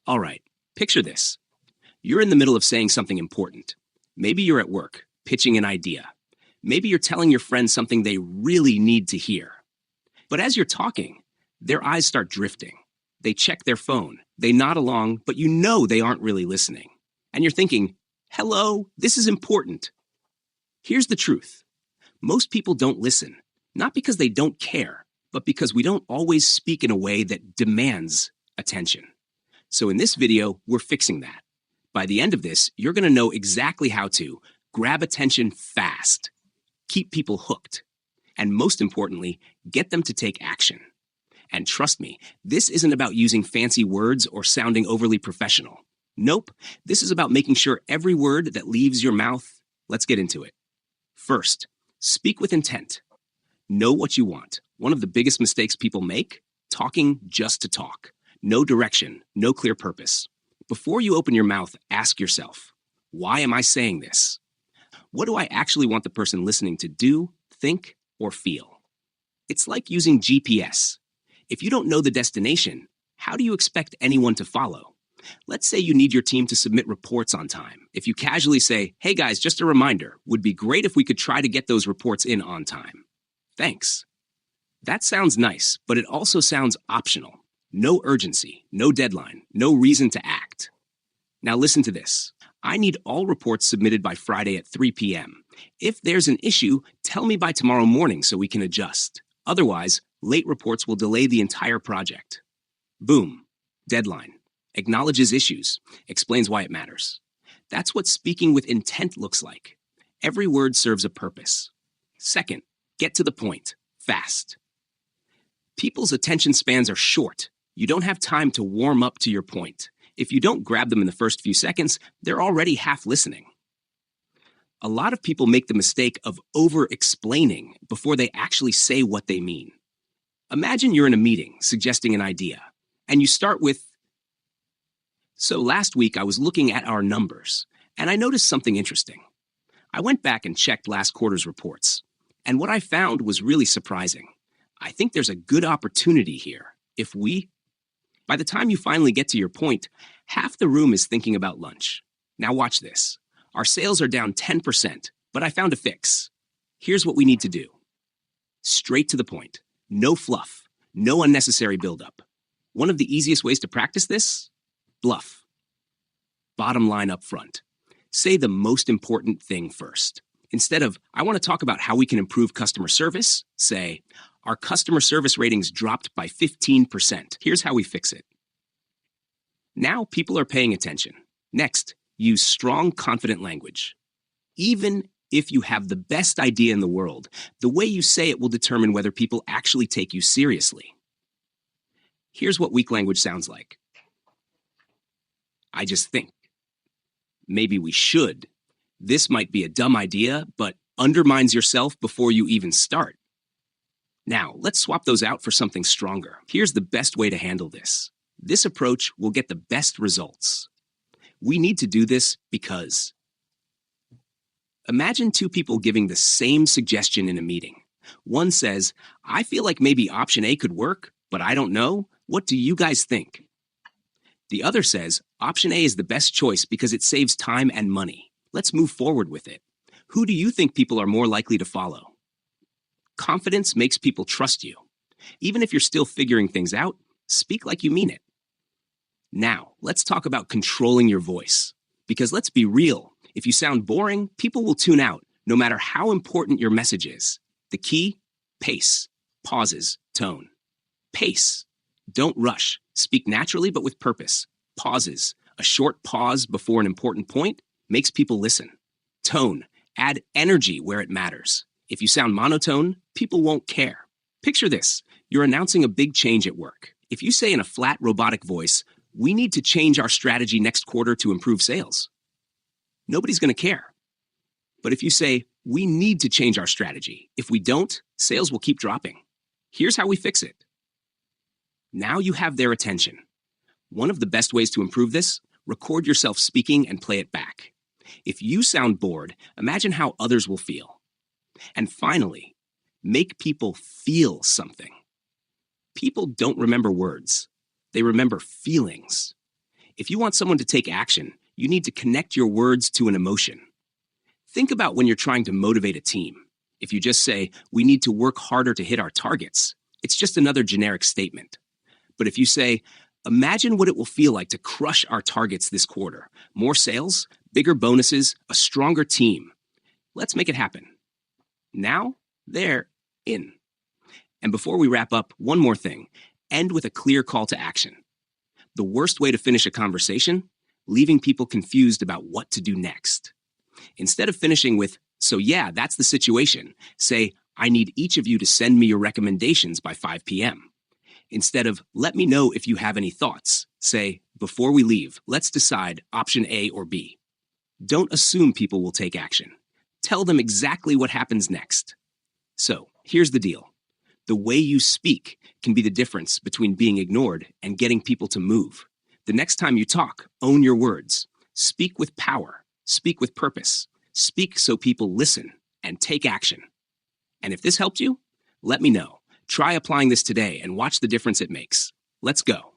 All right, picture this. You're in the middle of saying something important. Maybe you're at work, pitching an idea. Maybe you're telling your friends something they really need to hear. But as you're talking, their eyes start drifting. They check their phone. They nod along, but you know they aren't really listening. And you're thinking, hello, this is important. Here's the truth. Most people don't listen, not because they don't care, but because we don't always speak in a way that demands attention. So in this video, we're fixing that. By the end of this, you're going to know exactly how to grab attention fast, keep people hooked, and most importantly, get them to take action. And trust me, this isn't about using fancy words or sounding overly professional. Nope, this is about making sure every word that leaves your mouth, let's get into it. First, speak with intent. Know what you want. One of the biggest mistakes people make, talking just to talk. No direction, no clear purpose. Before you open your mouth, ask yourself, why am I saying this? What do I actually want the person listening to do, think, or feel? It's like using GPS. If you don't know the destination, how do you expect anyone to follow? Let's say you need your team to submit reports on time. If you casually say, hey guys, just a reminder, would be great if we could try to get those reports in on time. Thanks. That sounds nice, but it also sounds optional. No urgency, no deadline, no reason to act. Now listen to this. I need all reports submitted by Friday at 3 p.m. If there's an issue, tell me by tomorrow morning so we can adjust. Otherwise, late reports will delay the entire project. Boom. Deadline. Acknowledges issues. Explains why it matters. That's what speaking with intent looks like. Every word serves a purpose. Second, get to the point. Fast. People's attention spans are short. You don't have time to warm up to your point. If you don't grab them in the first few seconds, they're already half listening. A lot of people make the mistake of over-explaining before they actually say what they mean. Imagine you're in a meeting suggesting an idea, and you start with, so last week I was looking at our numbers, and I noticed something interesting. I went back and checked last quarter's reports, and what I found was really surprising. I think there's a good opportunity here. By the time you finally get to your point, half the room is thinking about lunch. Now watch this. Our sales are down 10%, but I found a fix. Here's what we need to do. Straight to the point. No fluff. No unnecessary buildup. One of the easiest ways to practice this? Bluff. Bottom line up front. Say the most important thing first. Instead of, I want to talk about how we can improve customer service, say, our customer service ratings dropped by 15%. Here's how we fix it. Now people are paying attention. Next, use strong, confident language. Even if you have the best idea in the world, the way you say it will determine whether people actually take you seriously. Here's what weak language sounds like. I just think. Maybe we should. This might be a dumb idea, but undermines yourself before you even start. Now, let's swap those out for something stronger. Here's the best way to handle this. This approach will get the best results. We need to do this because. Imagine two people giving the same suggestion in a meeting. One says, I feel like maybe option A could work, but I don't know. What do you guys think? The other says, option A is the best choice because it saves time and money. Let's move forward with it. Who do you think people are more likely to follow? Confidence makes people trust you. Even if you're still figuring things out, speak like you mean it. Now, let's talk about controlling your voice. Because let's be real, if you sound boring, people will tune out, no matter how important your message is. The key? Pace. Pauses. Tone. Pace. Don't rush. Speak naturally but with purpose. Pauses. A short pause before an important point makes people listen. Tone. Add energy where it matters. If you sound monotone, people won't care. Picture this. You're announcing a big change at work. If you say in a flat, robotic voice, we need to change our strategy next quarter to improve sales, nobody's going to care. But if you say, we need to change our strategy. If we don't, sales will keep dropping. Here's how we fix it. Now you have their attention. One of the best ways to improve this, record yourself speaking and play it back. If you sound bored, imagine how others will feel. And finally, make people feel something. People don't remember words. They remember feelings. If you want someone to take action, you need to connect your words to an emotion. Think about when you're trying to motivate a team. If you just say, we need to work harder to hit our targets, it's just another generic statement. But if you say, imagine what it will feel like to crush our targets this quarter, more sales, bigger bonuses, a stronger team. Let's make it happen. Now, they're in. And before we wrap up, one more thing. End with a clear call to action. The worst way to finish a conversation? Leaving people confused about what to do next. Instead of finishing with, so yeah, that's the situation, say, I need each of you to send me your recommendations by 5 p.m. Instead of, let me know if you have any thoughts, say, before we leave, let's decide option A or B. Don't assume people will take action. Tell them exactly what happens next. So, here's the deal. The way you speak can be the difference between being ignored and getting people to move. The next time you talk, own your words. Speak with power. Speak with purpose. Speak so people listen and take action. And if this helped you, let me know. Try applying this today and watch the difference it makes. Let's go.